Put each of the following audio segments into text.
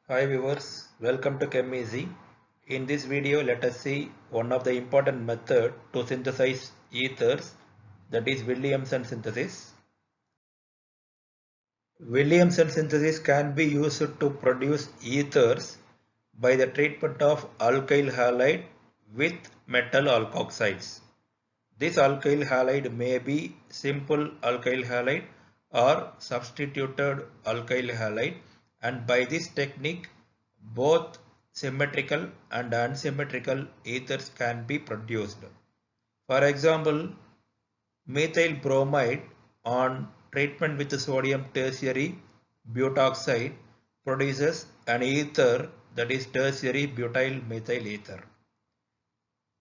Hi viewers, welcome to ChemEasy. In this video, let us see one of the important method to synthesize ethers, that is Williamson synthesis. Williamson synthesis can be used to produce ethers by the treatment of alkyl halide with metal alkoxides. This alkyl halide may be simple alkyl halide or substituted alkyl halide, and by this technique both symmetrical and unsymmetrical ethers can be produced. For example, methyl bromide on treatment with sodium tertiary butoxide produces an ether, that is tertiary butyl methyl ether.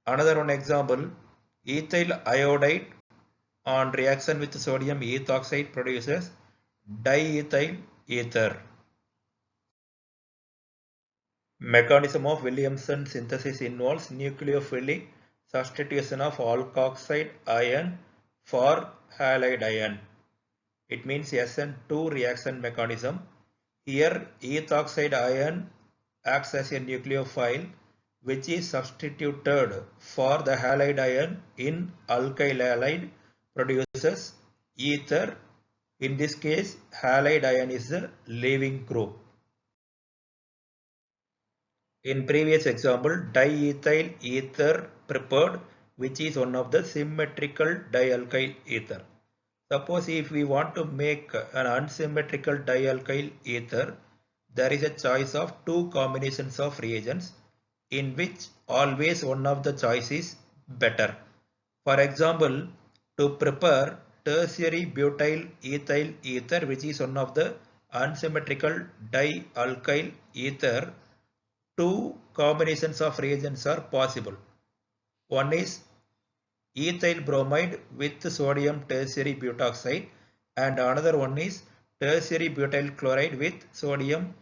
Another one example, ethyl iodide on reaction with sodium ethoxide produces diethyl ether. Mechanism of Williamson synthesis involves nucleophilic substitution of alkoxide ion for halide ion. It means SN2 reaction mechanism. Here ethoxide ion acts as a nucleophile which is substituted for the halide ion in alkyl halide produces ether. In this case, halide ion is the leaving group. In previous example, diethyl ether prepared, which is one of the symmetrical dialkyl ether. Suppose if we want to make an unsymmetrical dialkyl ether, there is a choice of two combinations of reagents in which always one of the choice is better. For example, to prepare tertiary butyl ethyl ether, which is one of the unsymmetrical dialkyl ether, two combinations of reagents are possible. One is ethyl bromide with sodium tertiary butoxide, and another one is tertiary butyl chloride with sodium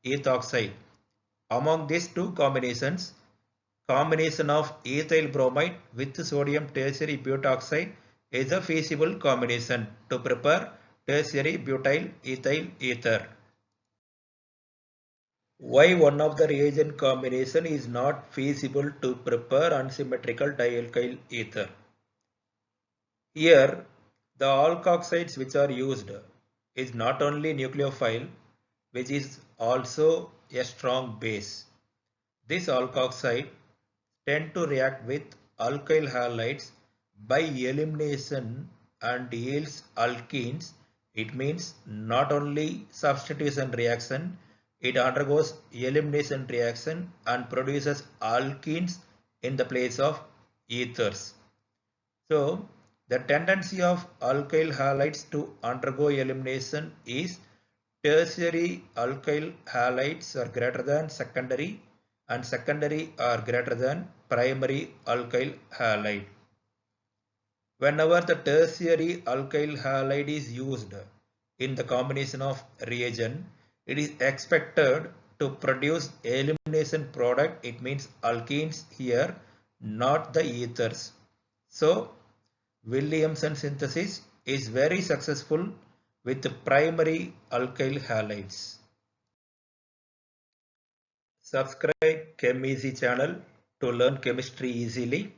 ethoxide. Among these two combinations, combination of ethyl bromide with sodium tertiary butoxide is a feasible combination to prepare tertiary butyl ethyl ether. Why one of the reagent combination is not feasible to prepare unsymmetrical dialkyl ether? Here, the alkoxides which are used is not only nucleophile, which is also a strong base. This alkoxide tend to react with alkyl halides by elimination and yields alkenes. It means not only substitution reaction, it undergoes elimination reaction and produces alkenes in the place of ethers. So the tendency of alkyl halides to undergo elimination is tertiary alkyl halides are greater than secondary and secondary are greater than primary alkyl halide. Whenever the tertiary alkyl halide is used in the combination of reagent, it is expected to produce elimination product. It means alkenes here, not the ethers. So Williamson synthesis is very successful with the primary alkyl halides. Subscribe ChemEasy channel to learn chemistry easily.